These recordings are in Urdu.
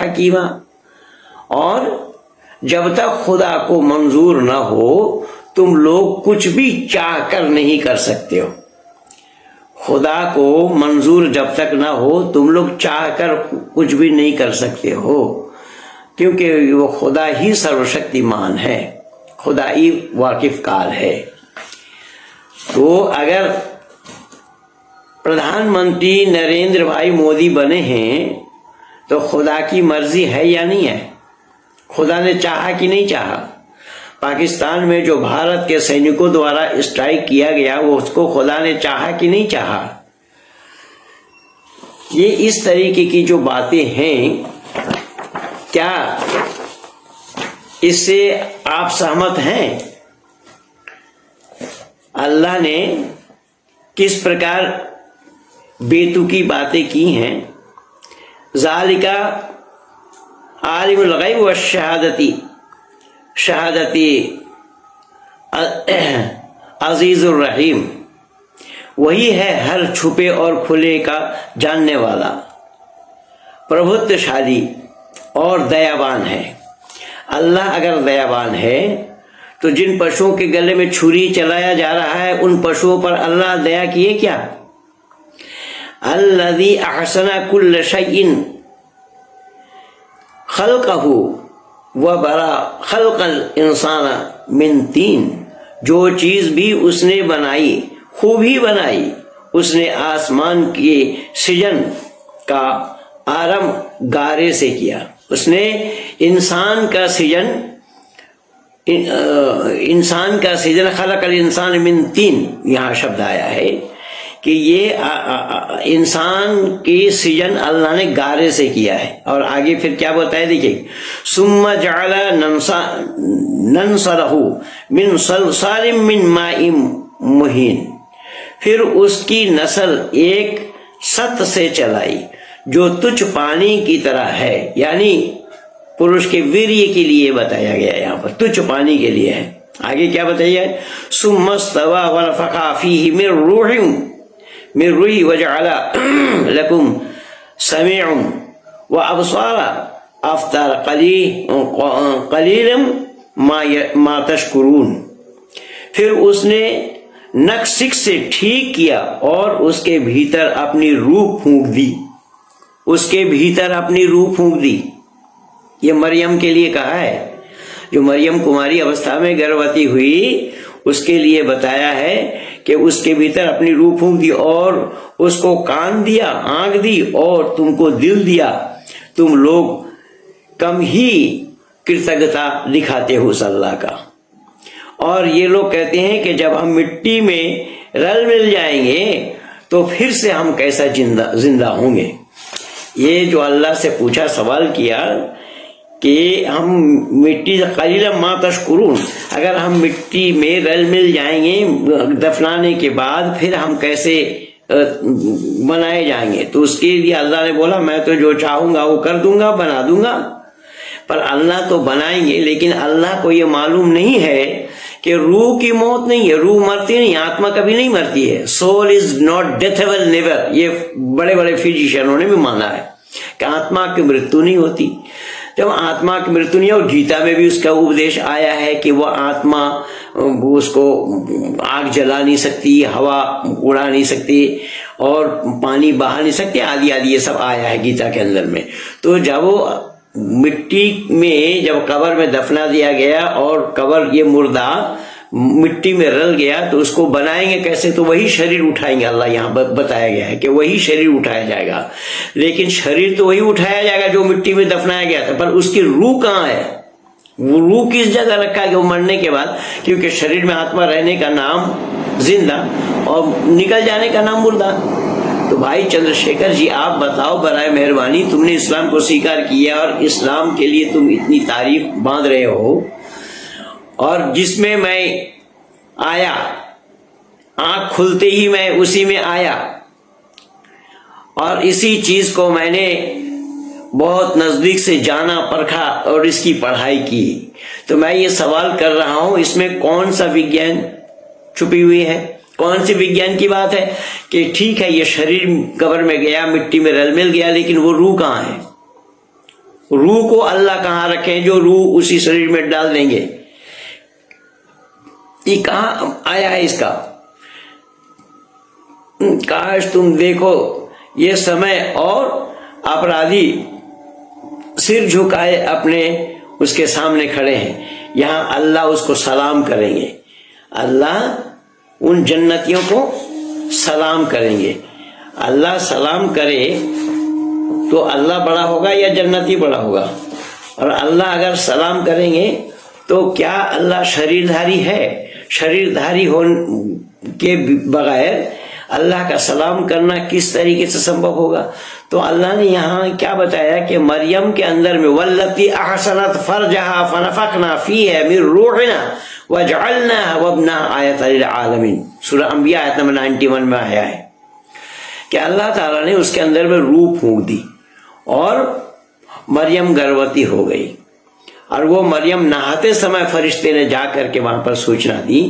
حکیما. اور جب تک خدا کو منظور نہ ہو تم لوگ کچھ بھی چاہ کر نہیں کر سکتے ہو. خدا کو منظور جب تک نہ ہو تم لوگ چاہ کر کچھ بھی نہیں کر سکتے ہو، کیونکہ وہ خدا ہی سروشکتیمان ہے، خدا ہی واقف کار ہے. تو اگر پردھان منتری نریندر بھائی مودی بنے ہیں تو خدا کی مرضی ہے یا نہیں ہے؟ خدا نے چاہا کہ نہیں چاہا؟ پاکستان میں جو بھارت کے سینکوں دوارا اسٹرائک کیا گیا وہ اس کو خدا نے چاہا کہ نہیں چاہا؟ یہ اس طریقے کی جو باتیں ہیں، کیا اس سے آپ سہمت ہیں؟ اللہ نے کس پرکار بیتوکی باتیں کی ہیں. ذالک عالم الغیب والشہادتی عزیز الرحیم، وہی ہے ہر چھپے اور کھلے کا جاننے والا، پربھوتشالی اور دیابان ہے. اللہ اگر دیابان ہے تو جن پشوؤں کے گلے میں چھری چلایا جا رہا ہے ان پشوؤں پر اللہ دیا کیے کیا؟ الذی احسن کل شیء خلقہ وبرا خلق الانسان من طین، جو چیز بھی اس نے بنائی خوب ہی بنائی، اس نے آسمان کے سجن کا آرمب گارے سے کیا. اس نے انسان کا سجن خلق الانسان من طین، یہاں شبد آیا ہے کہ یہ انسان کے سجن اللہ نے گارے سے کیا ہے. اور آگے پھر کیا بتایا دیکھیے، ثم جعل ننصرہ من صلصال من ماء مہین، پھر اس کی نسل ایک ست سے چلائی جو تچھ پانی کی طرح ہے. یعنی پروش کے ویریہ کے لیے بتایا گیا، یہاں پر تچھ پانی کے لیے ہے. آگے کیا بتایا ہے، ثم استوى ونفخ فیہ من روحی وجعل لکم سمیع وابصار افطار قلیلا ما تشکرون. پھر اس نے نک سکھ سے ٹھیک کیا اور اس کے بھیتر اپنی روح پھونک دی. اس کے بھیتر اپنی روح پھونک دی. یہ مریم کے لیے کہا ہے، جو مریم کماری اوستھا میں گربوتی ہوئی اس کے لیے بتایا ہے کہ اس کے بھیتر اپنی روح پھونک دی اور اس کو کان دیا، آنکھ دی اور تم کو دل دیا. تم لوگ کم ہی کرتگتا دکھاتے ہو اس اللہ کا. اور یہ لوگ کہتے ہیں کہ جب ہم مٹی میں رل مل جائیں گے تو پھر سے ہم کیسا زندہ ہوں گے. یہ جو اللہ سے پوچھا، سوال کیا کہ ہم مٹی قلیلا ما تشکرون، اگر ہم مٹی میں رل مل جائیں گے دفنانے کے بعد پھر ہم کیسے بنائے جائیں گے؟ تو اس کے لیے اللہ نے بولا میں تو جو چاہوں گا وہ کر دوں گا، بنا دوں گا. پر اللہ تو بنائیں گے، لیکن اللہ کو یہ معلوم نہیں ہے کہ روح کی موت نہیں ہے، روح مرتی نہیں، آتما کبھی نہیں مرتی ہے. Soul is not deathable never. یہ بڑے بڑے فزیشینوں نے بھی مانا ہے کہ آتما کی مرتو نہیں ہوتی. جب آتما کی مرتو نہیں ہے، اور گیتا میں بھی اس کا اپدیش آیا ہے کہ وہ آتما اس کو آگ جلا نہیں سکتی، ہوا اڑا نہیں سکتی اور پانی بہا نہیں سکتے، آدھی آدھی یہ سب آیا ہے گیتا کے اندر میں. تو جب وہ مٹی میں جب قبر میں دفنا دیا گیا اور قبر یہ مردہ مٹی میں رل گیا تو اس کو بنائیں گے کیسے؟ تو وہی شریر اٹھائیں گے. اللہ یہاں بتایا گیا ہے کہ وہی شریر اٹھایا جائے گا، لیکن شریر تو وہی اٹھایا جائے گا جو مٹی میں دفنایا گیا تھا، پر اس کی روح کہاں ہے؟ وہ روح کس جگہ رکھا ہے کہ وہ مرنے کے بعد؟ کیونکہ شریر میں آتما رہنے کا نام زندہ اور نکل جانے کا نام مردہ. تو بھائی چندر شیکھر جی آپ بتاؤ برائے مہربانی، تم نے اسلام کو سویکار کیا اور اسلام کے لیے تم اتنی تعریف باندھ رہے ہو، اور جس میں میں آیا آنکھ کھلتے ہی میں اسی میں آیا اور اسی چیز کو میں نے بہت نزدیک سے جانا پرکھا اور اس کی پڑھائی کی. تو میں یہ سوال کر رہا ہوں اس میں کون سا وگیان چھپی ہوئی ہے، کون سی وگیان کی بات ہے کہ ٹھیک ہے یہ شریر قبر میں گیا، مٹی میں رل مل گیا، لیکن وہ روح کہاں ہے؟ روح کو اللہ کہاں رکھیں جو روح اسی شریر میں ڈال دیں گے؟ یہ کہاں آیا ہے اس کا؟ کاش تم دیکھو یہ سمے اور اپرادھی سر جھکائے اپنے اس کے سامنے کھڑے ہیں، یہاں اللہ اس کو سلام کریں گے، اللہ ان جنتیوں کو سلام کریں گے۔ اللہ سلام کرے تو اللہ بڑا ہوگا یا جنتی بڑا ہوگا؟ اور اللہ اگر سلام کریں گے تو کیا اللہ شریر دھاری ہے؟ شریر دھاری ہونے کے بغیر اللہ کا سلام کرنا کس طریقے سے سمبھو ہوگا؟ تو اللہ نے یہاں کیا بتایا کہ مریم کے اندر میں واللتی احسنت فرجہا فنفخنا فیہ من روحنا وجعلناها وابنها آیۃ للعالمین، سورہ انبیاء آیت نمبر 91 میں آیا ہے کہ اللہ تعالیٰ نے اس کے اندر میں روح پھونک دی اور مریم گربوتی ہو گئی۔ اور وہ مریم نہاتے سمے فرشتے نے جا کر کے وہاں پر سوچنا دی،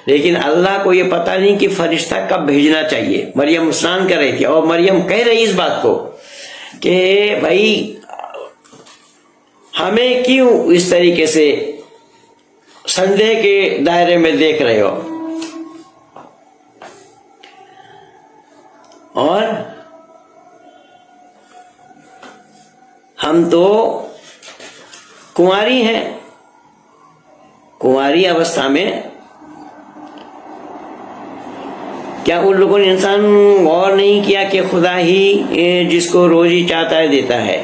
لیکن اللہ کو یہ پتہ نہیں کہ فرشتہ کب بھیجنا چاہیے۔ مریم اسنان کر رہی تھی اور مریم کہہ رہی اس بات کو کہ بھائی ہمیں کیوں اس طریقے سے سندے کے دائرے میں دیکھ رہے ہو؟ اور ہم تو کنواری ہیں، کنواری اوستھا میں کیا ان لوگوں نے انسان غور نہیں کیا کہ خدا ہی جس کو روزی چاہتا ہے دیتا ہے؟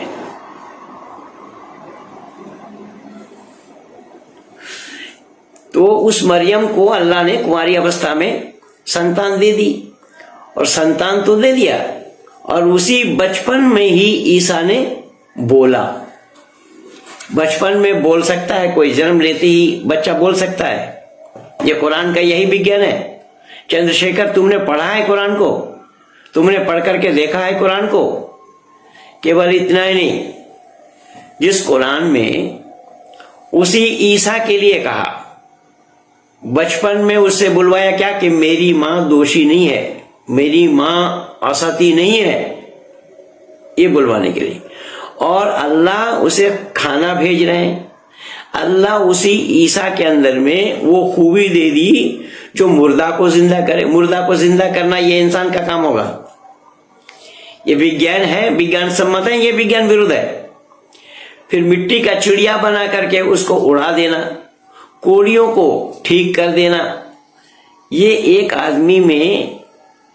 تو اس مریم کو اللہ نے کنواری اوستھا میں سنتان دے دی، اور سنتان تو دے دیا، اور اسی بچپن میں ہی عیسیٰ نے بولا۔ بچپن میں بول سکتا ہے کوئی؟ جنم لیتے ہی بچہ بول سکتا ہے؟ یہ قرآن کا یہی وگیان ہے۔ چندر شیکھر، تم نے پڑھا ہے قرآن کو؟ تم نے پڑھ کر کے دیکھا ہے قرآن کو؟ کیول اتنا ہی نہیں، جس قرآن میں اسی عیسیٰ کے لیے کہا، بچپن میں اس سے بلوایا کیا کہ میری ماں دوشی نہیں ہے، میری ماں اساتی نہیں ہے، یہ بلوانے کے لیے، اور اللہ اسے کھانا بھیج رہے ہیں۔ اللہ اسی عیسیٰ کے اندر میں وہ خوبی دے دی جو مردہ کو زندہ کرے۔ مردہ کو زندہ کرنا یہ انسان کا کام ہوگا؟ یہ وگیان ہے، وگیان سمت ہے، یہ وگیان ورودھ ہے۔ پھر مٹی کا چڑیا بنا کر کے اس کو اڑا دینا، کوڑیوں کو ٹھیک کر دینا، یہ ایک آدمی میں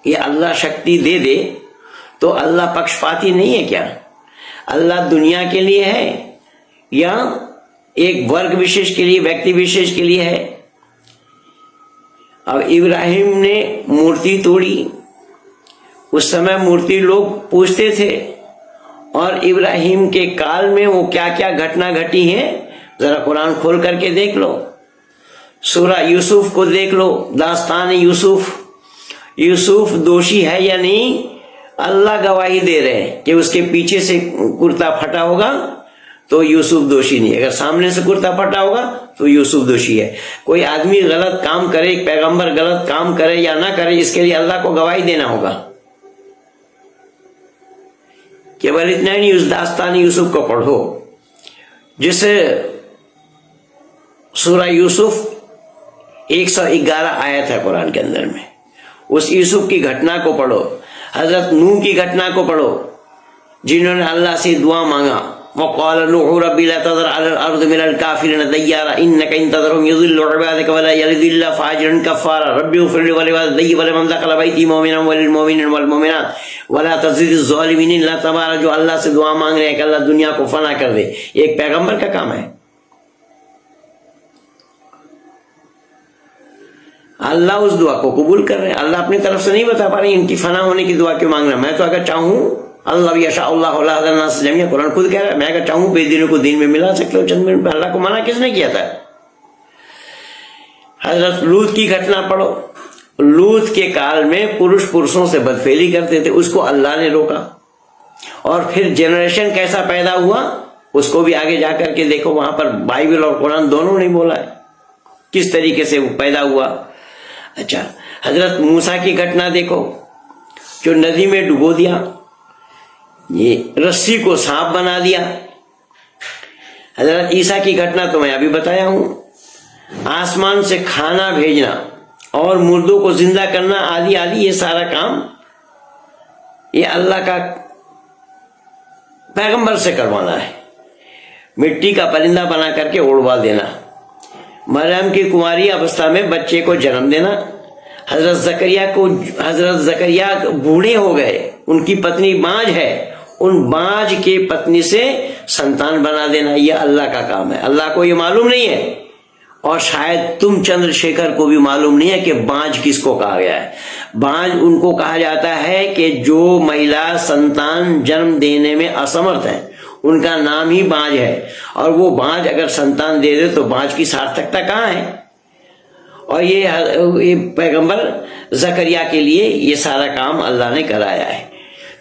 یہ اللہ شکتی دے دے تو اللہ پکشپاتی نہیں ہے کیا؟ اللہ دنیا کے لیے ہے یا ایک ورگ وشیش کے لیے، ویکتی وشیش کے لیے ہے؟ اب ابراہیم نے مورتی توڑی، اس سمے مورتی لوگ پوجتے تھے، اور ابراہیم کے کال میں وہ کیا کیا گھٹنا گھٹی ہیں ذرا قرآن کھول کر کے دیکھ لو، سورہ یوسف کو دیکھ لو، داستان یوسف۔ یوسف دوشی ہے یا نہیں؟ اللہ گواہی دے رہے ہیں کہ اس کے پیچھے سے کرتا پھٹا ہوگا تو یوسف دوشی نہیں، اگر سامنے سے کرتا پھٹا ہوگا تو یوسف دوشی ہے۔ کوئی آدمی غلط کام کرے، ایک پیغمبر غلط کام کرے یا نہ کرے، اس کے لیے اللہ کو گواہی دینا ہوگا۔ کیول اتنا نہیں، اس داستان یوسف کو پڑھو، جس سورہ یوسف 111 آیت ہے قرآن کے اندر میں، اس یوسف کی گھٹنا کو پڑھو، حضرت نوح کی گھٹنا کو پڑھو، جنہوں نے اللہ سے دعا مانگا، وقال نوح رب لا تذر على الارض من الكافرين ديارا انك ان تذرهم يضلوا عبادك ولا يلد الا فاجرا كفارا رب اغفر لي ولوالدي ولمن دخل بيتي مؤمنا وللمؤمنين والمؤمنات ولا تزد الظالمين الا تبارا۔ جو اللہ سے دعا مانگ رہے ہیں کہ اللہ دنیا کو فنا کر دے، یہ ایک پیغمبر کا کام ہے؟ اللہ اس دعا کو قبول کر رہے ہیں، اللہ اپنی طرف سے نہیں بتا پا رہے ان کی فنا ہونے کی دعا کیوں مانگ رہا ہے۔ میں تو اگر چاہوں، اللہ یشاء اللہ لا اله الا الناس جميعا، قرآن خود کہہ رہا ہے، میں اگر چاہوں بے دینوں کو دین میں ملا سکتے ہو چند منٹ میں۔ اللہ کو منع کس نے کیا تھا؟ حضرت لوط کی گھٹنا پڑھو، لوط کے کال میں پرشوں سے بدفعلی کرتے تھے، اس کو اللہ نے روکا، اور پھر جنریشن کیسا پیدا ہوا اس کو بھی آگے جا کر کے دیکھو، وہاں پر بائبل اور قرآن دونوں نے بولا ہے کس طریقے سے وہ پیدا ہوا۔ اچھا، حضرت موسیٰ کی گھٹنا دیکھو جو ندی میں ڈبو دیا، یہ رسی کو سانپ بنا دیا۔ حضرت عیسیٰ کی گھٹنا تو میں ابھی بتایا ہوں، آسمان سے کھانا بھیجنا اور مردوں کو زندہ کرنا آدھی یہ سارا کام یہ اللہ کا پیغمبر سے کروانا ہے۔ مٹی کا پرندہ بنا کر کے اڑوا دینا، مریم کی کنواری اوستھا میں بچے کو جنم دینا، حضرت زکریا بوڑھے ہو گئے، ان کی پتنی بانج ہے، ان بانج کی پتنی سے سنتان بنا دینا، یہ اللہ کا کام ہے۔ اللہ کو یہ معلوم نہیں ہے، اور شاید تم چندر شیکھر کو بھی معلوم نہیں ہے کہ بانج کس کو کہا گیا ہے۔ بانج ان کو کہا جاتا ہے کہ جو مہیلا سنتان جنم دینے میں اسمرتھ ہے، ان کا نام ہی بانج ہے، اور وہ بانج اگر سنتان دے دے تو بانج کی سارتھکتا کہاں ہے؟ اور یہ پیغمبر زکریا کے لیے یہ سارا کام اللہ نے کرایا ہے۔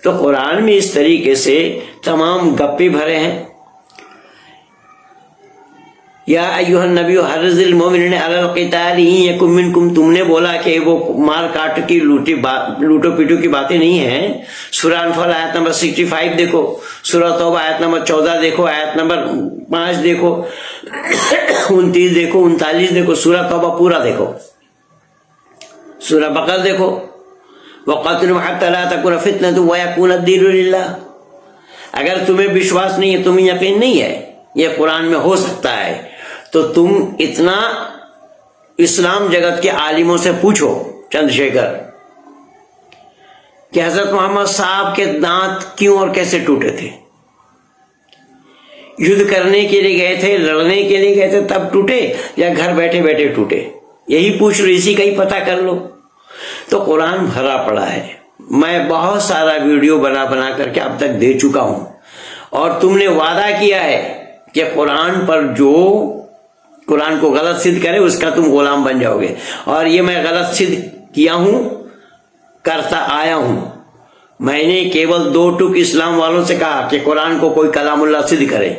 تو قرآن میں اس طریقے سے تمام گپے بھرے ہیں۔ یا ایھا النبی حرض المؤمنین علی القتال ان یکن منکم، تم نے بولا کہ وہ مار کاٹ کی لوٹو پیٹو کی باتیں نہیں ہیں۔ سورہ انفال آیت نمبر 65 دیکھو، سورہ توبہ آیت نمبر 14 دیکھو، آیت نمبر 5 دیکھو، 29 دیکھو، 39 دیکھو، سورہ توبہ پورا دیکھو، سورہ بقرہ دیکھو، وَقَاتِلُوهُمْ حَتَّىٰ لَا تَكُونَ فِتْنَةٌ وَيَكُونَ الدِّينُ لِلَّهِ۔ اگر تمہیں وشواس نہیں ہے، تمہیں یقین نہیں ہے یہ قرآن میں ہو سکتا ہے، تو تم اتنا اسلام جگت کے عالموں سے پوچھو، چندر شیکھر، کہ حضرت محمد صاحب کے دانت کیوں اور کیسے ٹوٹے تھے؟ یدھ کرنے کے لیے گئے تھے، لڑنے کے لیے گئے تھے تب ٹوٹے، یا گھر بیٹھے بیٹھے ٹوٹے؟ یہی پوچھ لو، اسی کا ہی پتہ کر لو۔ تو قرآن بھرا پڑا ہے، میں بہت سارا ویڈیو بنا کر کے اب تک دے چکا ہوں، اور تم نے وعدہ کیا ہے کہ قرآن پر جو قرآن کو غلط سدھ کرے اس کا تم غلام بن جاؤ گے، اور یہ میں غلط سدھ کیا ہوں، کرتا آیا ہوں۔ میں نے کیول 2 ٹک اسلام والوں سے کہا کہ قرآن کو کوئی کلام اللہ سدھ کرے،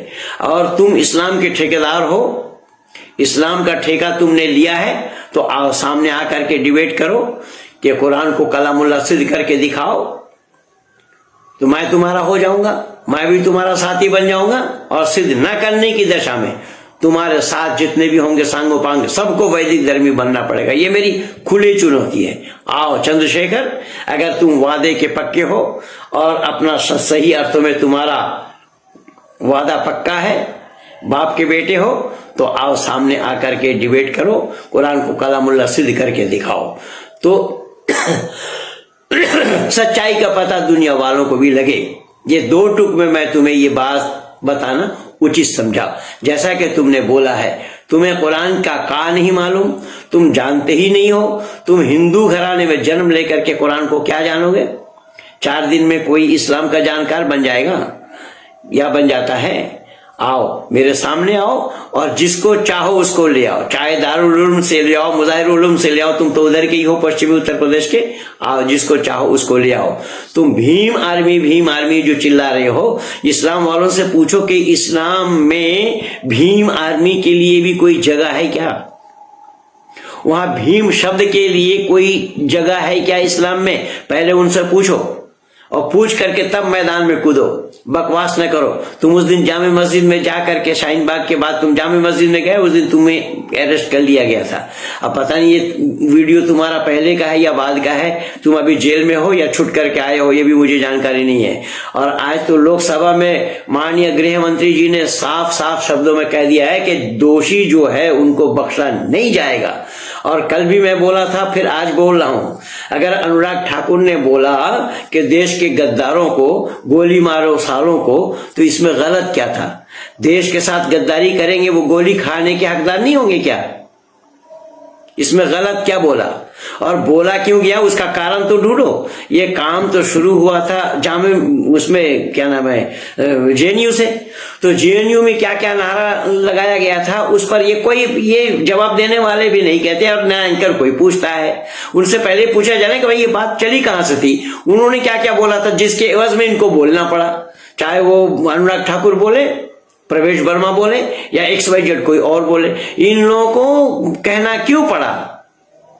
اور تم اسلام کے ٹھیکیدار ہو، اسلام کا ٹھیکہ تم نے لیا ہے، تو آؤ سامنے آ کر کے ڈیبیٹ کرو کہ قرآن کو کلام اللہ سدھ کر کے دکھاؤ، تو میں تمہارا ہو جاؤں گا، میں بھی تمہارا ساتھی بن جاؤں گا، اور سدھ نہ کرنے کی دشا میں تمہارے ساتھ جتنے بھی ہوں گے سانگو پانگ سب کو ویدک دھرمی بننا پڑے گا۔ یہ میری کھلی چنوتی ہے۔ آؤ چندر شیکھر، اگر تم وعدے کے پکے ہو اور اپنا صحیح ارتھوں میں تمہارا وعدہ پکا ہے، باپ کے بیٹے ہو، تو آؤ سامنے آ کر کے ڈیبیٹ کرو، قرآن کو کلام اللہ سدھ کر کے دکھاؤ، تو سچائی کا پتہ دنیا والوں کو بھی لگے۔ یہ 2 ٹک میں تمہیں یہ بات بتانا اچت سمجھا، جیسا کہ تم نے بولا ہے تمہیں قرآن کا نہیں معلوم، تم جانتے ہی نہیں ہو، تم ہندو گھرانے میں جنم لے کر کے قرآن کو کیا جانو گے؟ 4 دن میں کوئی اسلام کا جانکار بن جائے گا یا بن جاتا ہے؟ آؤ میرے سامنے آؤ، اور جس کو چاہو اس کو لے آؤ، چاہے دارالعلوم سے لے آؤ، مظاہرالعلوم سے لے آؤ، تم تو ادھر کے ہی ہو، پشچمی اتر پردیش کے، آؤ جس کو چاہو اس کو لے آؤ۔ تم بھیم آرمی جو چلا رہے ہو، اسلام والوں سے پوچھو کہ اسلام میں بھیم آرمی کے لیے بھی کوئی جگہ ہے کیا؟ وہاں بھیم شبد کے لیے کوئی جگہ ہے کیا اسلام میں؟ پہلے ان سے پوچھو، اور پوچھ کر کے تب میدان میں کودو، بکواس نہ کرو۔ تم اس دن جامع مسجد میں جا کر کے، شاہین باغ کے بعد تم جامع مسجد میں گئے، اس دن تمہیں اریسٹ کر لیا گیا تھا۔ اب پتہ نہیں یہ ویڈیو تمہارا پہلے کا ہے یا بعد کا ہے، تم ابھی جیل میں ہو یا چھٹ کر کے آئے ہو، یہ بھی مجھے جانکاری نہیں ہے۔ اور آج تو لوک سبھا میں مانیہ گرہ منتری جی نے صاف شبدوں میں کہہ دیا ہے کہ دوشی جو ہے ان کو بخشا نہیں جائے گا، اور کل بھی میں بولا تھا، پھر آج بول رہا ہوں، اگر انوراگ ٹھاکر نے بولا کہ دیش کے غداروں کو گولی مارو سالوں کو، تو اس میں غلط کیا تھا؟ دیش کے ساتھ غداری کریں گے وہ گولی کھانے کے حقدار نہیں ہوں گے کیا؟ اس میں غلط کیا بولا، اور بولا کیوں گیا اس کا کارن تو ڈھونڈو۔ یہ کام تو شروع ہوا تھا جامع اس میں کیا نام ہے جے این یو سے، تو جے این یو میں کیا کیا نعرہ لگایا گیا تھا اس پر یہ جواب دینے والے بھی نہیں کہتے، اور نہ اینکر کوئی پوچھتا ہے۔ ان سے پہلے پوچھا جائے کہ بھائی یہ بات چلی کہاں سے تھی، انہوں نے کیا کیا بولا تھا جس کے عوض میں ان کو بولنا پڑا، چاہے وہ انوراگ ٹھاکر بولے، پرویش ورما بولے، یا XYZ کوئی اور بولے، ان لوگوں کو کہنا کیوں پڑا؟